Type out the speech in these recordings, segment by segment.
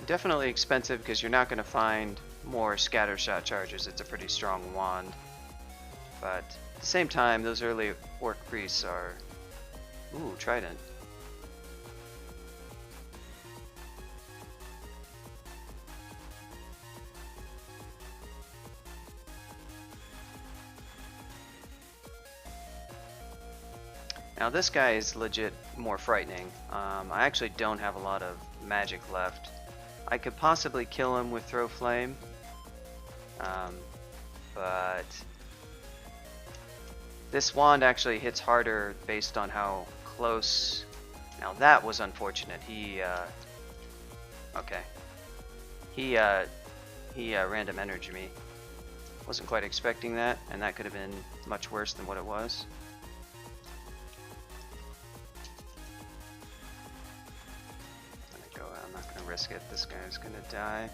Definitely expensive because you're not going to find more scatter shot charges. It's a pretty strong wand. But at the same time, those early orc priests are... Ooh, trident. Now this guy is legit more frightening. I actually don't have a lot of magic left. I could possibly kill him with Throw Flame, but this wand actually hits harder based on how close. Now that was unfortunate. He random energy me. Wasn't quite expecting that, and that could have been much worse than what it was. I'm not gonna risk it. This guy's gonna die.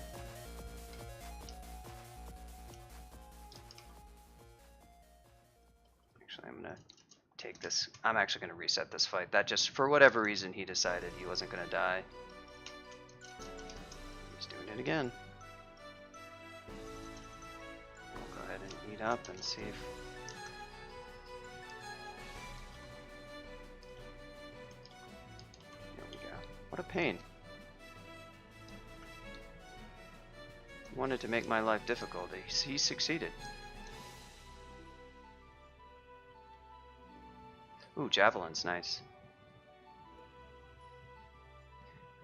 Actually, I'm gonna take this. I'm actually gonna reset this fight. That just, for whatever reason, he decided he wasn't gonna die. He's doing it again. We'll go ahead and eat up and see if... Here we go. What a pain. He wanted to make my life difficult. He succeeded. Ooh, javelin's nice.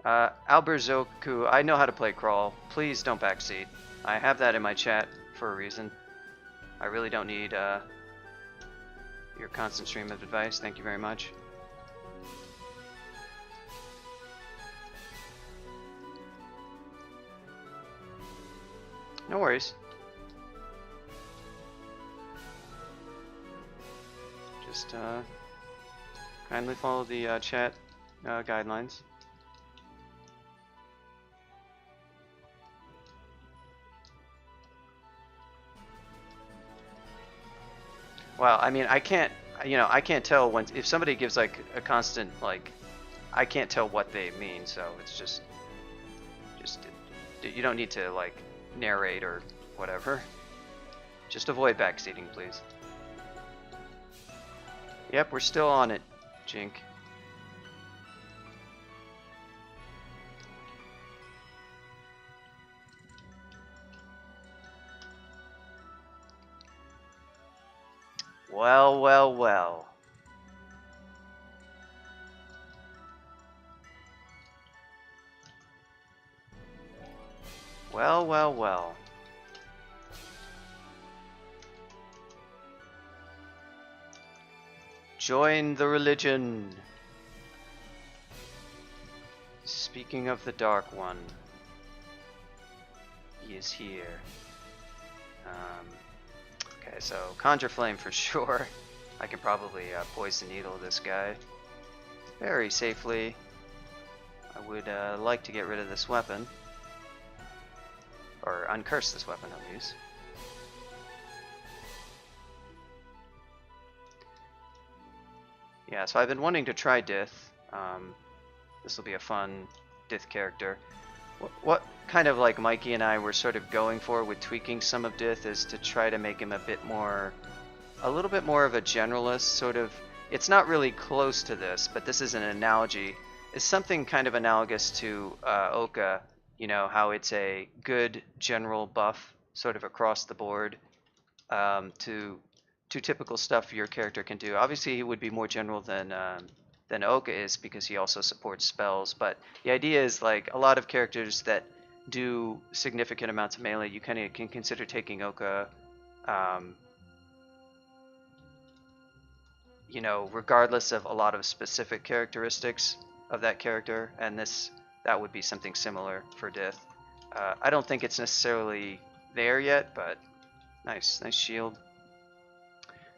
Alberzoku, I know how to play crawl. Please don't backseat. I have that in my chat for a reason. I really don't need your constant stream of advice. Thank you very much. No worries. Just kindly follow the chat guidelines. Well, I mean, I can't tell when, if somebody gives like a constant, like, I can't tell what they mean, so it's just you don't need to like narrate or whatever. Just avoid backseating, please. Yep, we're still on it, Jink. Well, well, well. Well, well, well. Join the religion. Speaking of the Dark One, he is here. Okay, so Conjure Flame for sure. I can probably Poison Needle this guy very safely. I would like to get rid of this weapon. Or uncurse this weapon, at least. Yeah, so I've been wanting to try Dith. This will be a fun Dith character. What kind of like Mikey and I were sort of going for with tweaking some of Dith is to try to make him a little bit more of a generalist, sort of. It's not really close to this, but this is an analogy. It's something kind of analogous to Oka, you know, how it's a good general buff sort of across the board to typical stuff your character can do. Obviously, he would be more general than Oka is because he also supports spells, but the idea is like a lot of characters that do significant amounts of melee, you kind of can consider taking Oka, you know, regardless of a lot of specific characteristics of that character, and that would be something similar for Dith. I don't think it's necessarily there yet, but nice shield.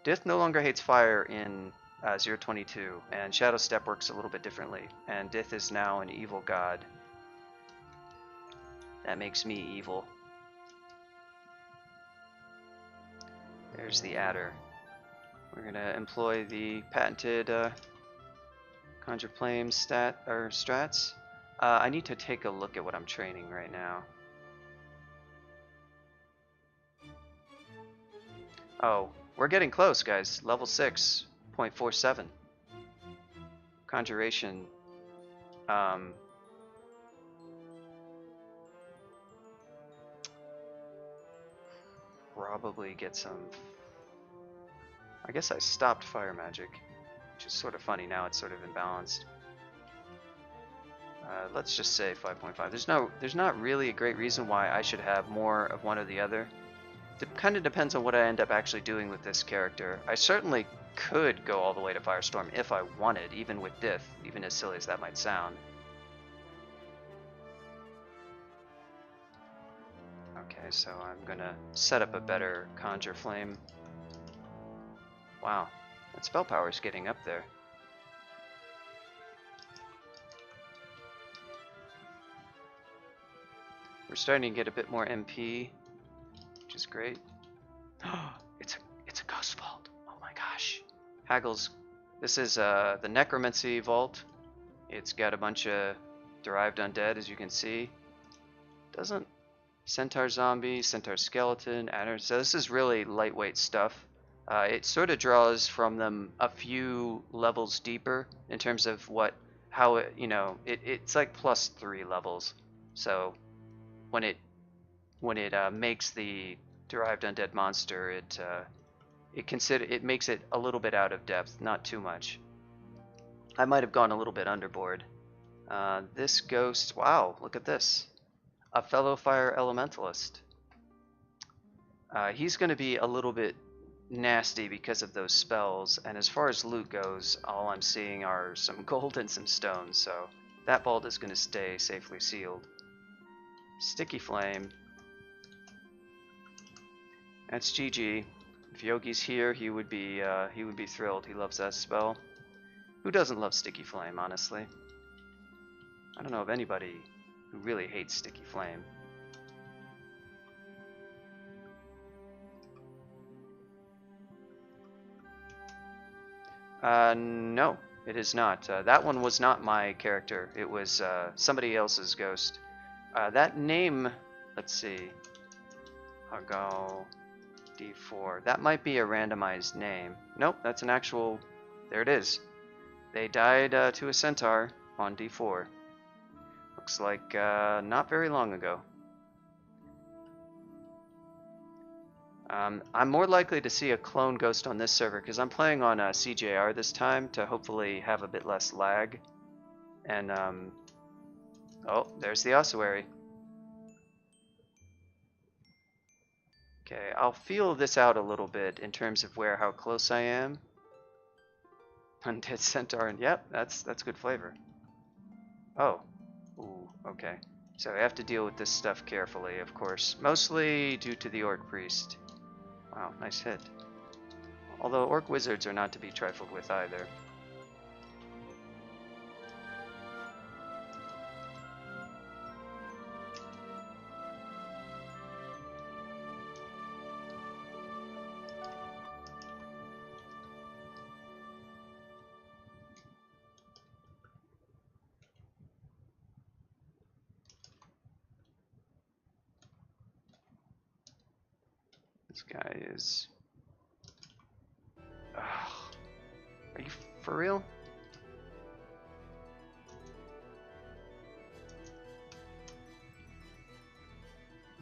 Dith no longer hates fire in 022, and Shadow Step works a little bit differently, and Dith is now an evil god. That makes me evil. There's the adder. We're gonna employ the patented Conjure Flame strats. I need to take a look at what I'm training right now. Oh, we're getting close, guys. Level 6.47. Conjuration. Probably get some... I guess I stopped fire magic, which is sort of funny. Now it's sort of imbalanced. Let's just say 5.5. There's not really a great reason why I should have more of one or the other. It kind of depends on what I end up actually doing with this character. I certainly could go all the way to Firestorm if I wanted, even with Dith, even as silly as that might sound. Okay, so I'm gonna set up a better Conjure Flame. Wow, that spell power is getting up there. We're starting to get a bit more MP, which is great. It's a Ghost Vault. Oh my gosh. Haggle's. This is the Necromancy Vault. It's got a bunch of derived undead, as you can see. Doesn't Centaur Zombie, Centaur Skeleton, Adder. So this is really lightweight stuff. It sort of draws from them a few levels deeper in terms of how it, it's like +3 levels. So when it makes the derived undead monster, it makes it a little bit out of depth, not too much. I might have gone a little bit underboard. This ghost, wow, look at this. A fellow fire elementalist. He's going to be a little bit nasty because of those spells, and as far as loot goes, all I'm seeing are some gold and some stones, so that vault is going to stay safely sealed. Sticky Flame. That's GG. If Yogi's here, he would be thrilled. He loves that spell. Who doesn't love Sticky Flame, honestly? I don't know of anybody who really hates Sticky Flame. No, it is not. That one was not my character. It was somebody else's ghost. That name, let's see. I'll go D4. That might be a randomized name. Nope, that's an actual... There it is. They died to a centaur on D4. Looks like not very long ago. I'm more likely to see a clone ghost on this server because I'm playing on CJR this time to hopefully have a bit less lag. And, oh, there's the ossuary. Okay, I'll feel this out a little bit in terms of how close I am. Undead Centaur, and yep, that's good flavor. Oh, ooh, okay. So I have to deal with this stuff carefully, of course. Mostly due to the Orc Priest. Wow, nice hit. Although Orc Wizards are not to be trifled with either. This guy is... Ugh. Are you for real?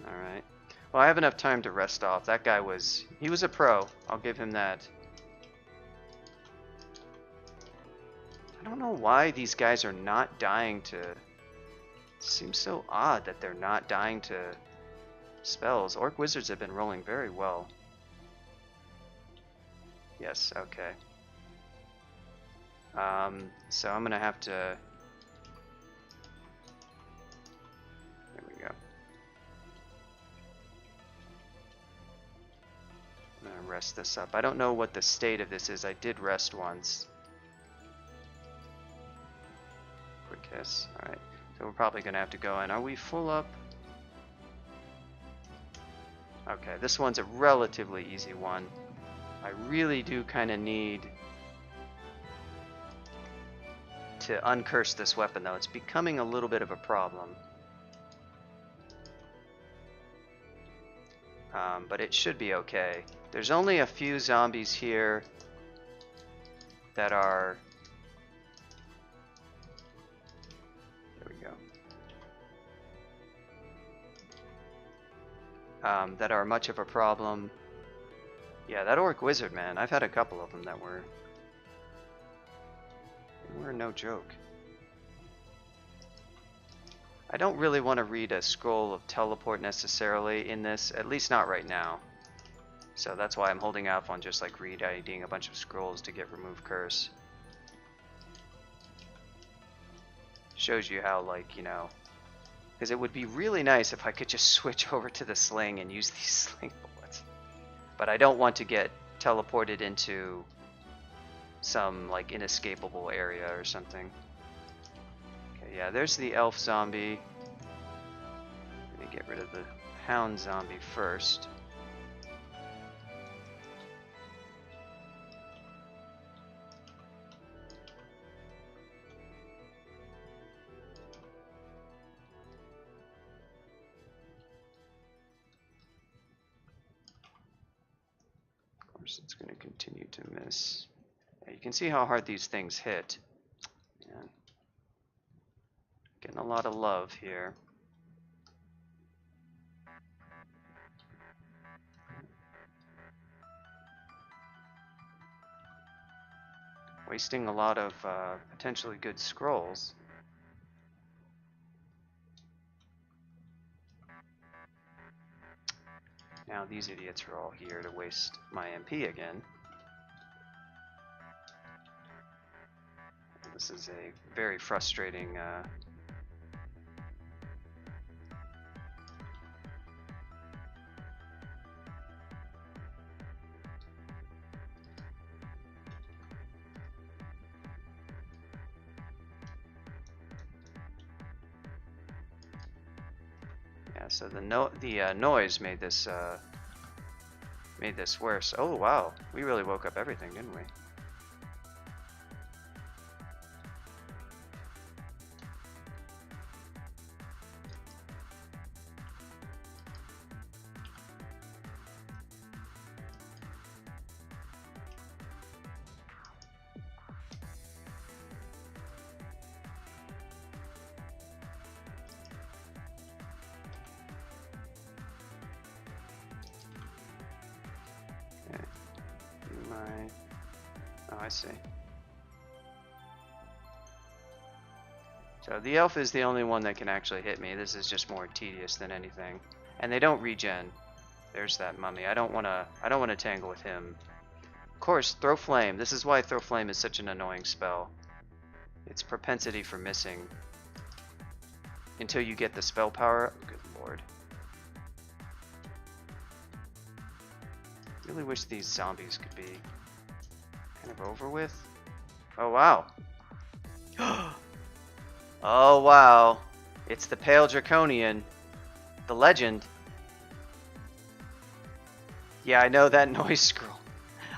Alright. Well, I have enough time to rest off. That guy was... He was a pro. I'll give him that. I don't know why these guys are not dying to... It seems so odd that they're not dying to... spells. Orc Wizards have been rolling very well. Yes, okay. So I'm gonna have to... There we go. I'm gonna rest this up. I don't know what the state of this is. I did rest once. Quick kiss. Alright. So we're probably gonna have to go in. Are we full up? Okay, this one's a relatively easy one. I really do kind of need to uncurse this weapon, though. It's becoming a little bit of a problem. But it should be okay. There's only a few zombies here that are... There we go. That are much of a problem. Yeah, that orc wizard, man. I've had a couple of them that were no joke. I don't really want to read a scroll of teleport necessarily in this, at least not right now. So that's why I'm holding off on just like reading a bunch of scrolls to get remove curse. Shows you how, like, you know, because it would be really nice if I could just switch over to the sling and use these sling bullets. But I don't want to get teleported into some like inescapable area or something. Okay, yeah, there's the elf zombie. Let me get rid of the hound zombie first. Of course, it's going to continue to miss. Yeah, you can see how hard these things hit. Man. Getting a lot of love here. Wasting a lot of potentially good scrolls. Now these idiots are all here to waste my MP again. This is a very frustrating so the noise made this worse. Oh wow, we really woke up everything, didn't we? Oh, I see. So the elf is the only one that can actually hit me. This is just more tedious than anything. And they don't regen. There's that mummy. I don't wanna tangle with him. Of course, throw flame. This is why throw flame is such an annoying spell. Its propensity for missing until you get the spell power. Good lord. Really wish these zombies could be kind of over with. Oh wow. Oh wow. It's the pale Draconian. The legend. Yeah, I know that noise scroll.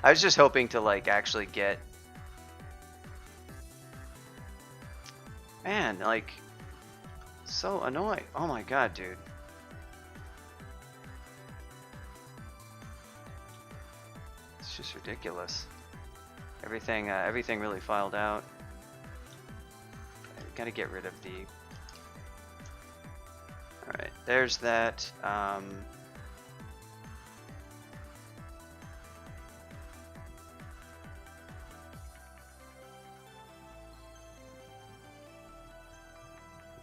I was just hoping to like actually get... Man, like... So annoying. Oh my god, dude. It's just ridiculous. Everything really filed out. Gotta get rid of the... Alright, there's that.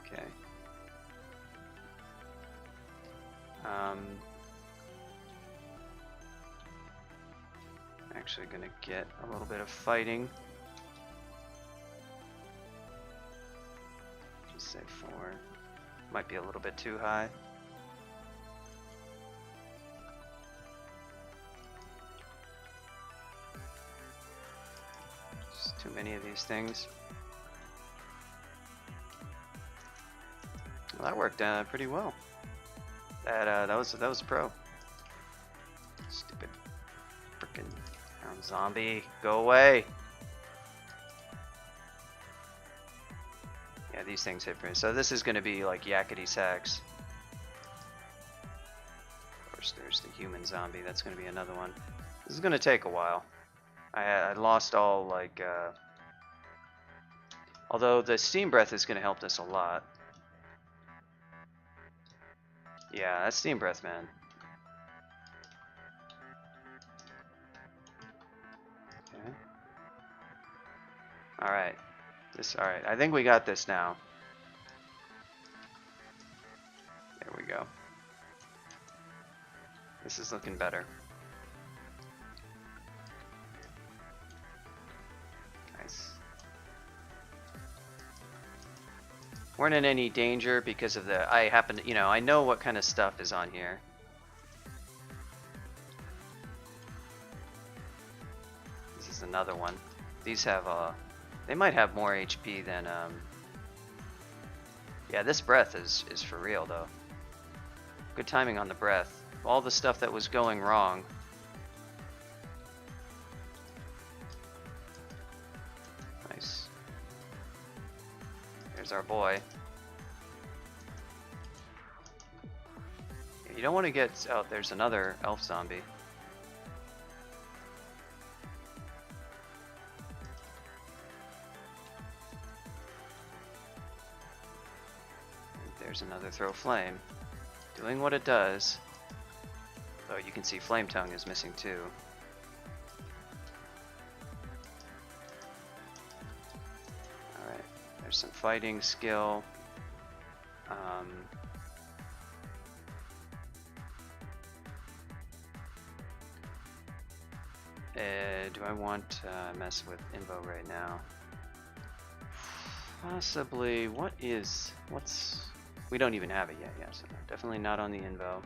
Okay. Actually gonna get a little bit of fighting. Just say 4. Might be a little bit too high. Just too many of these things. Well, that worked pretty well. That was pro. Stupid frickin' zombie, go away. Yeah, these things hit pretty. So this is going to be like yakety sax. Of course, there's the human zombie. That's going to be another one. This is going to take a while. I lost all like. Although the steam breath is going to help us a lot. Yeah, that's steam breath, man. Okay. All right. All right. I think we got this now. There we go. This is looking better. Nice. Weren't in any danger because of the. I happen to, I know what kind of stuff is on here. This is another one. These have they might have more HP than yeah, this breath is for real though. Good timing on the breath. All the stuff that was going wrong. Nice. There's our boy. You don't want to get out. There's another elf zombie. There's another throw flame. Doing what it does. Oh, you can see Flame Tongue is missing too. Alright, there's some fighting skill. Do I want to mess with Invo right now? Possibly. What's... We don't even have it yet, yeah, so definitely not on the Invo.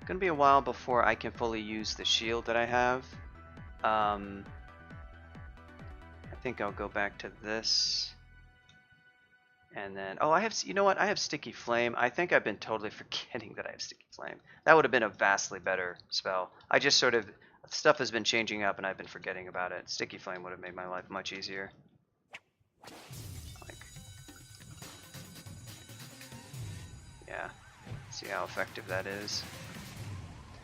Gonna be a while before I can fully use the shield that I have. I think I'll go back to this. And then, oh, I have, you know what? I have Sticky Flame. I think I've been totally forgetting that I have Sticky Flame. That would have been a vastly better spell. I just sort of, stuff has been changing up and I've been forgetting about it. Sticky Flame would have made my life much easier. Yeah, see how effective that is.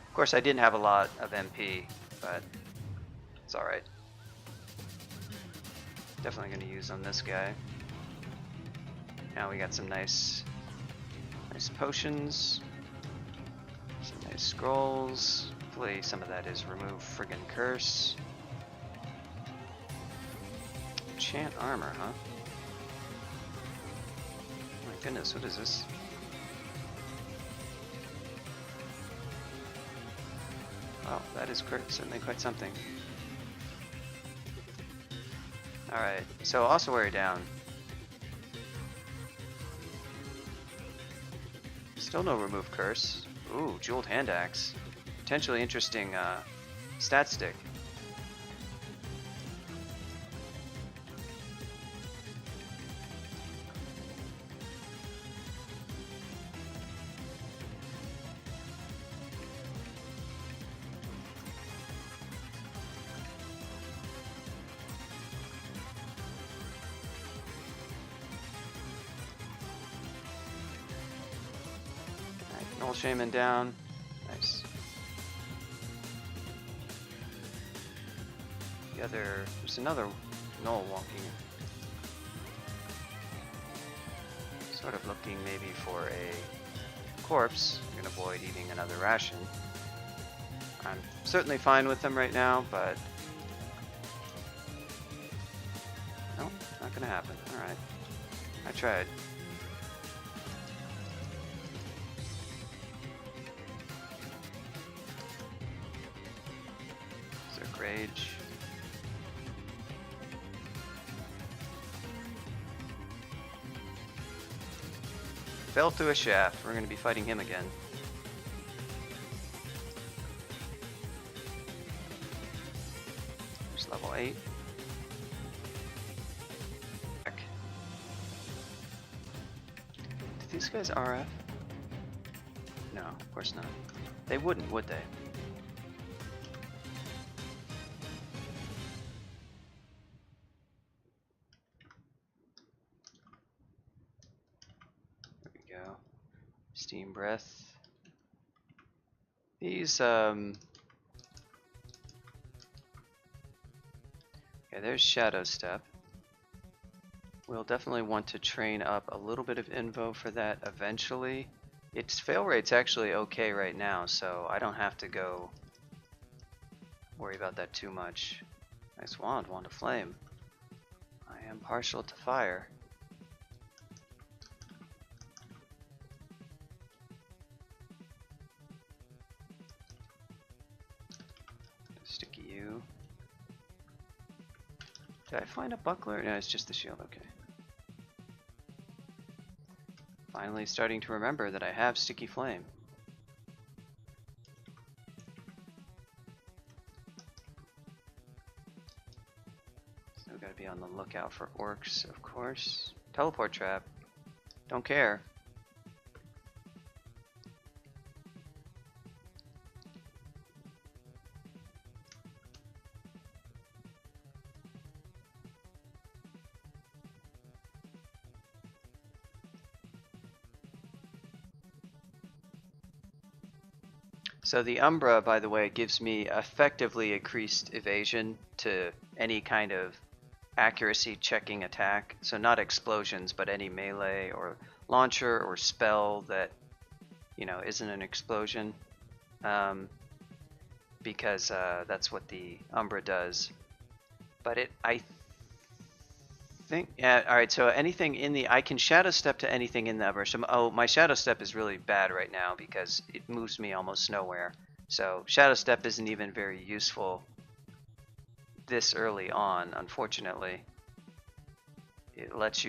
Of course, I didn't have a lot of MP, but it's alright. Definitely going to use on this guy. Now we got some nice potions, some nice scrolls. Hopefully some of that is remove friggin' curse. Enchant armor, huh? Oh my goodness, what is this? Oh, that is certainly quite something. Alright, so Ossuary down. Still no remove curse. Ooh, jeweled hand axe. Potentially interesting stat stick. Null Shaman down. Nice. There's another Null walking. Sort of looking maybe for a corpse. I'm gonna avoid eating another ration. I'm certainly fine with them right now, but no, not gonna happen. Alright. I tried. Rage. Fell through a shaft. We're going to be fighting him again. There's level 8. Did these guys RF? No, of course not. They wouldn't, would they? Steam Breath. These, okay, there's Shadow Step. We'll definitely want to train up a little bit of Invo for that eventually. Its fail rate's actually okay right now, so I don't have to go worry about that too much. Nice wand, Wand of Flame. I am partial to fire. Sticky you. Did I find a buckler? No, it's just the shield, okay. Finally starting to remember that I have Sticky Flame. So gotta be on the lookout for orcs, of course. Teleport trap. Don't care. So the Umbra, by the way, gives me effectively increased evasion to any kind of accuracy checking attack. So not explosions, but any melee or launcher or spell that, you know, isn't an explosion. Because that's what the Umbra does. But I think, yeah, alright, so anything in the, I can Shadow Step to anything in the Umbra. So, oh, my Shadow Step is really bad right now because it moves me almost nowhere. So Shadow Step isn't even very useful this early on, unfortunately. It lets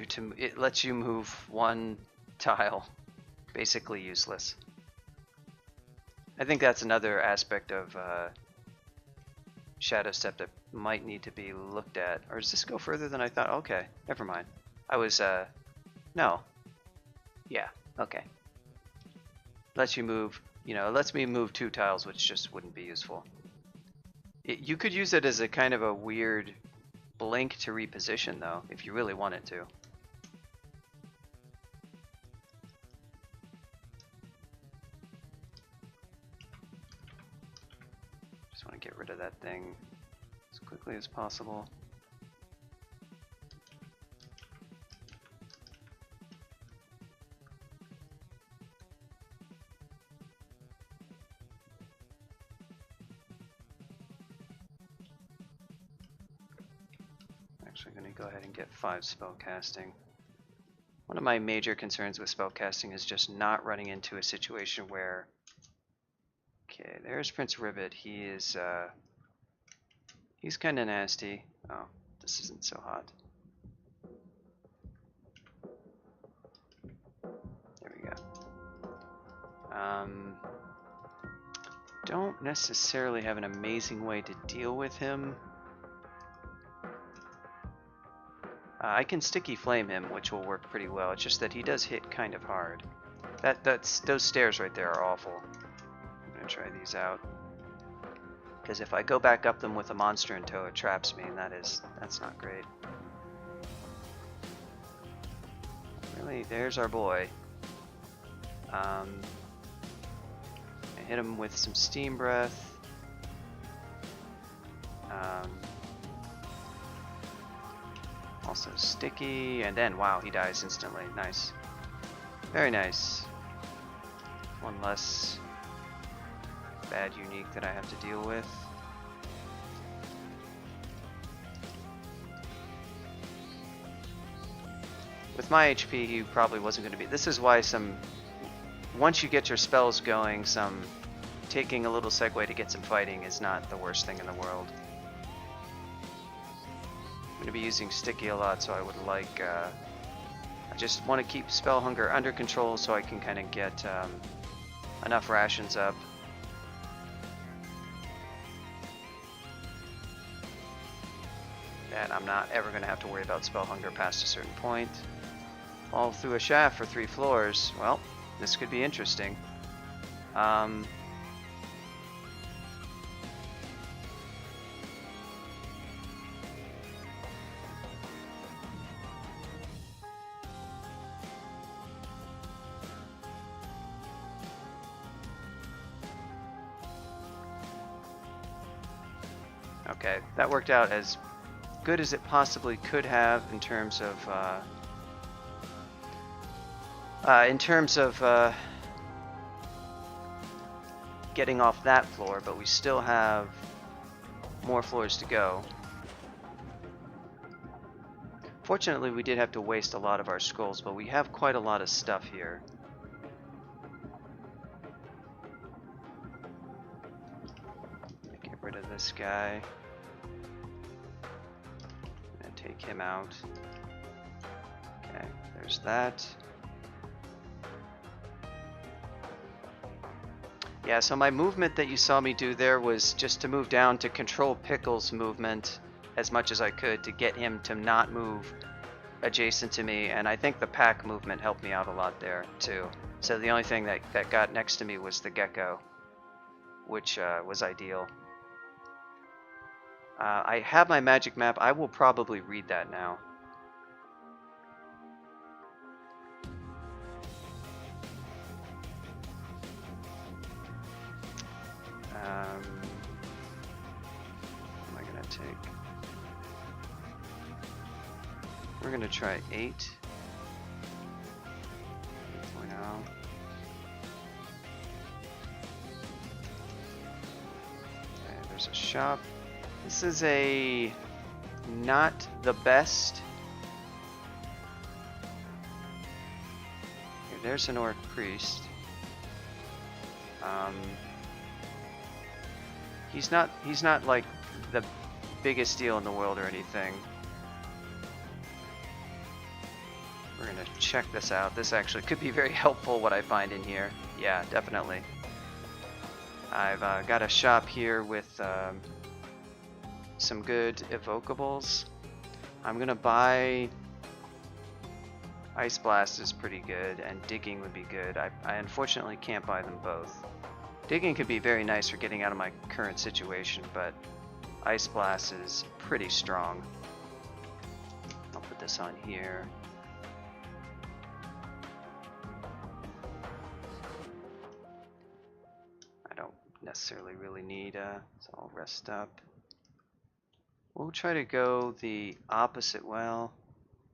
you move one tile, basically useless. I think that's another aspect of Shadow Step that might need to be looked at. Or does this go further than I thought? Okay, never mind. I was, no. Yeah, okay. Lets you move, you know, it lets me move 2 tiles, which just wouldn't be useful. You could use it as a kind of a weird blink to reposition, though, if you really wanted to. Just want to get rid of that thing as quickly as possible. Actually going to go ahead and get 5 spell casting. One of my major concerns with spell casting is just not running into a situation where, okay, there's Prince Ribbit. He is he's kind of nasty. Oh, this isn't so hot. There we go. Don't necessarily have an amazing way to deal with him. I can Sticky Flame him, which will work pretty well. It's just that he does hit kind of hard. Those stairs right there are awful. I'm gonna try these out. Because if I go back up them with a monster in tow, it traps me, and that's not great. Really, there's our boy. I hit him with some Steam Breath. Also sticky, and then wow, he dies instantly. Nice. Very nice. One less bad unique that I have to deal with. With my HP, he probably wasn't going to be. This is why once you get your spells going, taking a little segue to get some fighting is not the worst thing in the world. I'm going to be using Sticky a lot, so I would like, I just want to keep Spell Hunger under control so I can kind of get enough rations up. That I'm not ever going to have to worry about Spell Hunger past a certain point. Fall through a shaft for 3 floors. Well, this could be interesting. Okay, that worked out as good as it possibly could have in terms of getting off that floor, but we still have more floors to go. Fortunately, we did have to waste a lot of our scrolls, but we have quite a lot of stuff here. Get rid of this guy and take him out. Okay, there's that. Yeah, so my movement that you saw me do there was just to move down to control Pickle's movement as much as I could to get him to not move adjacent to me, and I think the pack movement helped me out a lot there too. So the only thing that got next to me was the gecko, which was ideal. I have my magic map. I will probably read that now. What am I gonna take? We're gonna try 8. 8.0. Okay, there's a shop. This is a not the best. Here, there's an orc priest. He's not like the biggest deal in the world or anything. We're gonna check this out. This actually could be very helpful, what I find in here. Yeah, definitely. I've got a shop here with some good evocables. I'm gonna buy Ice Blast is pretty good, and Digging would be good. I unfortunately can't buy them both. Digging could be very nice for getting out of my current situation, but Ice Blast is pretty strong. I'll put this on here. I don't necessarily really need, so I'll rest up. We'll try to go the opposite. Well,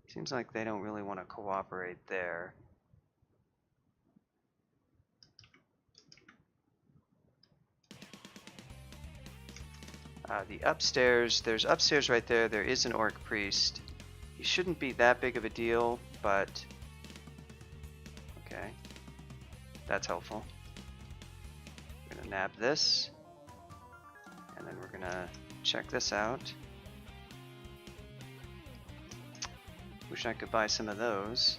seems like they don't really want to cooperate there. The upstairs, there's upstairs right there. There is an orc priest. He shouldn't be that big of a deal, but okay, that's helpful. We're gonna nab this, and then we're gonna check this out. Wish I could buy some of those.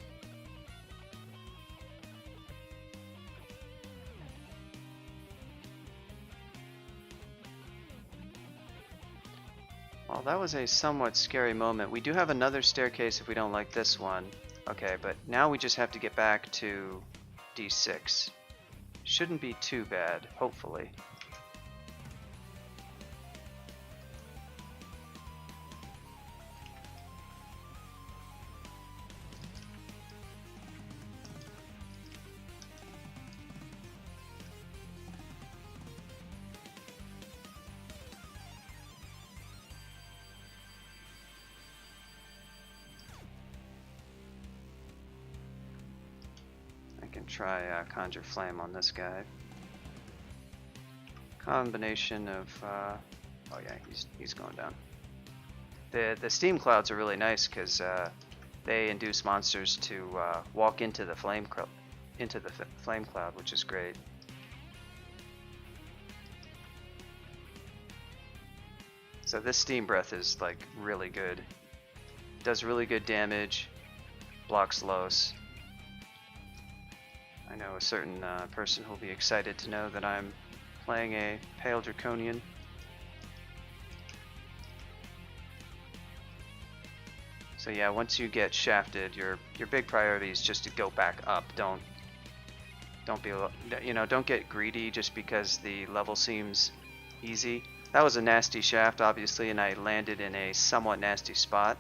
Well, that was a somewhat scary moment. We do have another staircase if we don't like this one. Okay, but now we just have to get back to D6. Shouldn't be too bad, hopefully. Try Conjure Flame on this guy. Combination of oh yeah, he's going down. The steam clouds are really nice because they induce monsters to walk into the flame cloud, which is great. So this steam breath is like really good. Does really good damage. Blocks Los. I know a certain person who'll be excited to know that I'm playing a Pale Draconian. So yeah, once you get shafted, your big priority is just to go back up. Don't be, don't get greedy just because the level seems easy. That was a nasty shaft, obviously, and I landed in a somewhat nasty spot.